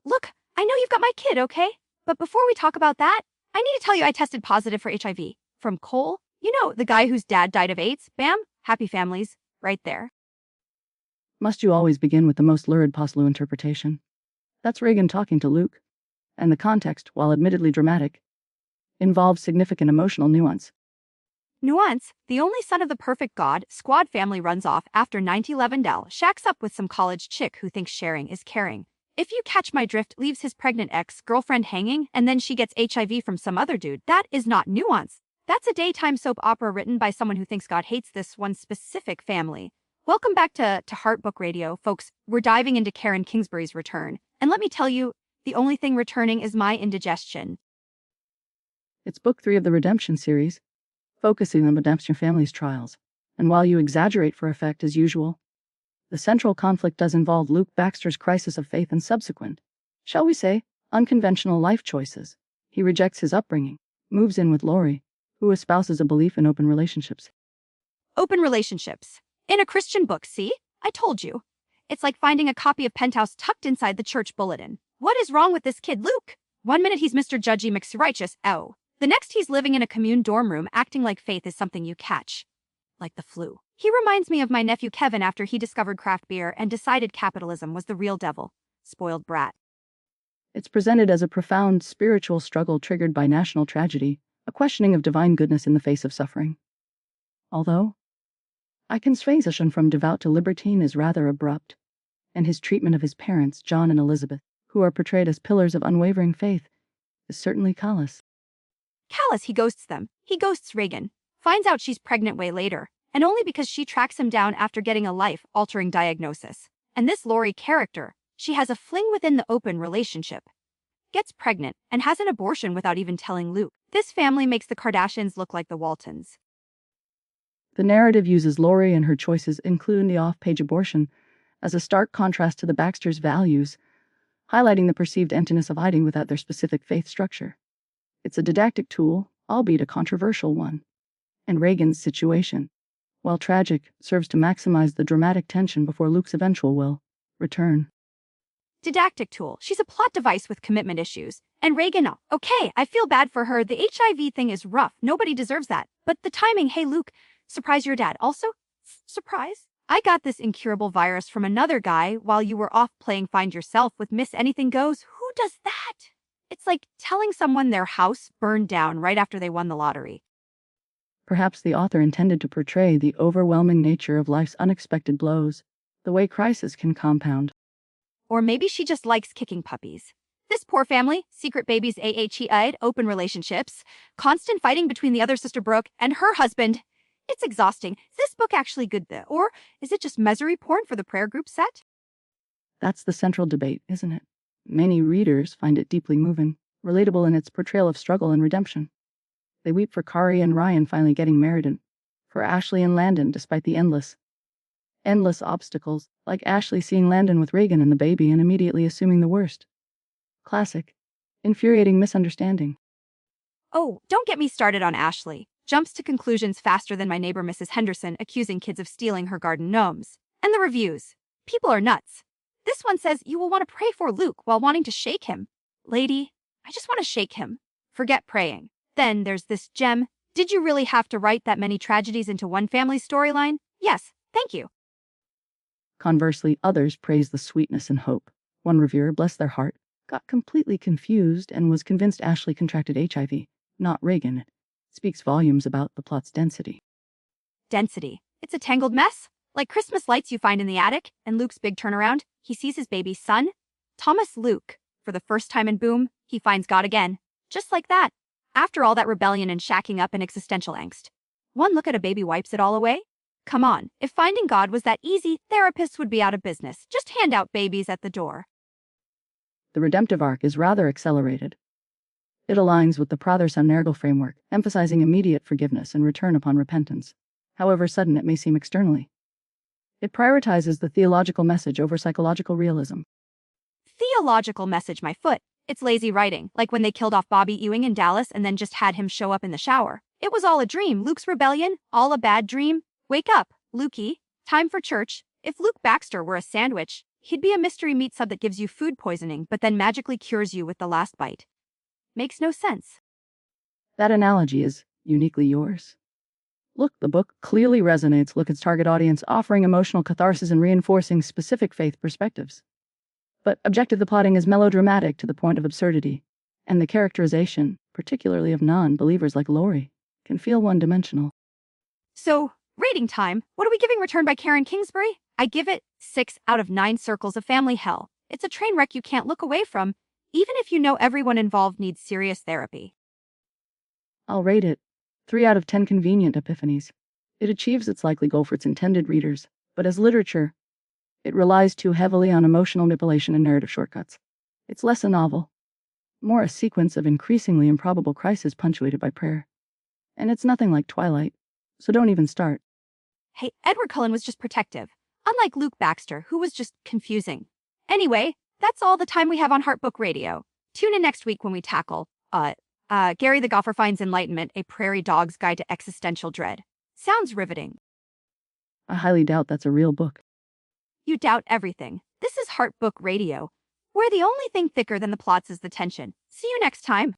Look, I know you've got my kid, okay? But before we talk about that, I need to tell you I tested positive for HIV. From Cole, you know, the guy whose dad died of AIDS. Bam, happy families, right there. Must you always begin with the most lurid possible interpretation? That's Reagan talking to Luke. And the context, while admittedly dramatic, involves significant emotional nuance. Nuance, the only son of the perfect god, squad family runs off after 9/11 Dell shacks up with some college chick who thinks sharing is caring. If you catch my drift, leaves his pregnant ex-girlfriend hanging and then she gets HIV from some other dude, that is not nuance. That's a daytime soap opera written by someone who thinks God hates this one specific family. Welcome back to Heart Book Radio, folks. We're diving into Karen Kingsbury's return. And let me tell you, the only thing returning is my indigestion. It's book 3 of the Redemption series, focusing on the Redemption family's trials. And while you exaggerate for effect as usual, the central conflict does involve Luke Baxter's crisis of faith and subsequent, shall we say, unconventional life choices. He rejects his upbringing, moves in with Lori, who espouses a belief in open relationships. Open relationships. In a Christian book, see? I told you. It's like finding a copy of Penthouse tucked inside the church bulletin. What is wrong with this kid, Luke? One minute he's Mr. Judgy McRighteous, oh. The next he's living in a commune dorm room acting like faith is something you catch. Like the flu. He reminds me of my nephew Kevin after he discovered craft beer and decided capitalism was the real devil. Spoiled brat. It's presented as a profound spiritual struggle triggered by national tragedy, a questioning of divine goodness in the face of suffering. Although, Icon's transition from devout to libertine is rather abrupt, and his treatment of his parents, John and Elizabeth, who are portrayed as pillars of unwavering faith, is certainly callous. Callous, he ghosts them. He ghosts Reagan. Finds out she's pregnant way later, and only because she tracks him down after getting a life-altering diagnosis. And this Lori character, she has a fling within the open relationship. Gets pregnant and has an abortion without even telling Luke. This family makes the Kardashians look like the Waltons. The narrative uses Lori and her choices, including the off-page abortion, as a stark contrast to the Baxters' values, highlighting the perceived emptiness of hiding without their specific faith structure. It's a didactic tool, albeit a controversial one. And Reagan's situation, while tragic, serves to maximize the dramatic tension before Luke's eventual return. Didactic tool. She's a plot device with commitment issues. And Reagan, okay, I feel bad for her. The HIV thing is rough. Nobody deserves that. But the timing, hey Luke, surprise your dad. Also, surprise? I got this incurable virus from another guy while you were off playing Find Yourself with Miss Anything Goes. Who does that? It's like telling someone their house burned down right after they won the lottery. Perhaps the author intended to portray the overwhelming nature of life's unexpected blows, the way crisis can compound. Or maybe she just likes kicking puppies. This poor family, secret babies AHEI'd, open relationships, constant fighting between the other sister Brooke and her husband. It's exhausting. Is this book actually good though? Or is it just misery porn for the prayer group set? That's the central debate, isn't it? Many readers find it deeply moving, relatable in its portrayal of struggle and redemption. They weep for Kari and Ryan finally getting married and for Ashley and Landon despite the endless obstacles, like Ashley seeing Landon with Reagan and the baby and immediately assuming the worst. Classic. Infuriating misunderstanding. Oh, don't get me started on Ashley. Jumps to conclusions faster than my neighbor Mrs. Henderson accusing kids of stealing her garden gnomes. And the reviews. People are nuts. This one says you will want to pray for Luke while wanting to shake him. Lady, I just want to shake him. Forget praying. Then there's this gem. Did you really have to write that many tragedies into one family storyline? Yes, thank you. Conversely, others praise the sweetness and hope. One reviewer, bless their heart, got completely confused and was convinced Ashley contracted HIV, not Reagan. It speaks volumes about the plot's density. Density. It's a tangled mess. Like Christmas lights you find in the attic, and Luke's big turnaround, he sees his baby son, Thomas Luke. For the first time and boom, he finds God again. Just like that. After all that rebellion and shacking up and existential angst. One look at a baby wipes it all away? Come on, if finding God was that easy, therapists would be out of business. Just hand out babies at the door. The redemptive arc is rather accelerated. It aligns with the Prather-Nergal framework, emphasizing immediate forgiveness and return upon repentance, however sudden it may seem externally. It prioritizes the theological message over psychological realism. Theological message, my foot. It's lazy writing, like when they killed off Bobby Ewing in Dallas and then just had him show up in the shower. It was all a dream. Luke's rebellion, all a bad dream. Wake up, Lukey. Time for church. If Luke Baxter were a sandwich, He'd be a mystery meat sub that gives you food poisoning but then magically cures you with the last bite. Makes no sense. That analogy is uniquely yours. Look, the book clearly resonates with its target audience, offering emotional catharsis and reinforcing specific faith perspectives. But objective, the plotting is melodramatic to the point of absurdity, and the characterization, particularly of non-believers like Laurie, can feel one-dimensional. So, rating time. What are we giving Return by Karen Kingsbury? I give it 6 out of 9 circles of family hell. It's a train wreck you can't look away from, even if you know everyone involved needs serious therapy. I'll rate it 3 out of 10 convenient epiphanies. It achieves its likely goal for its intended readers, but as literature, it relies too heavily on emotional manipulation and narrative shortcuts. It's less a novel, more a sequence of increasingly improbable crises punctuated by prayer. And it's nothing like Twilight, so don't even start. Hey, Edward Cullen was just protective, unlike Luke Baxter, who was just confusing. Anyway, that's all the time we have on Heartbook Radio. Tune in next week when we tackle, Gary the Gopher Finds Enlightenment, a Prairie Dog's Guide to Existential Dread. Sounds riveting. I highly doubt that's a real book. You doubt everything. This is Heartbook Radio, where the only thing thicker than the plots is the tension. See you next time.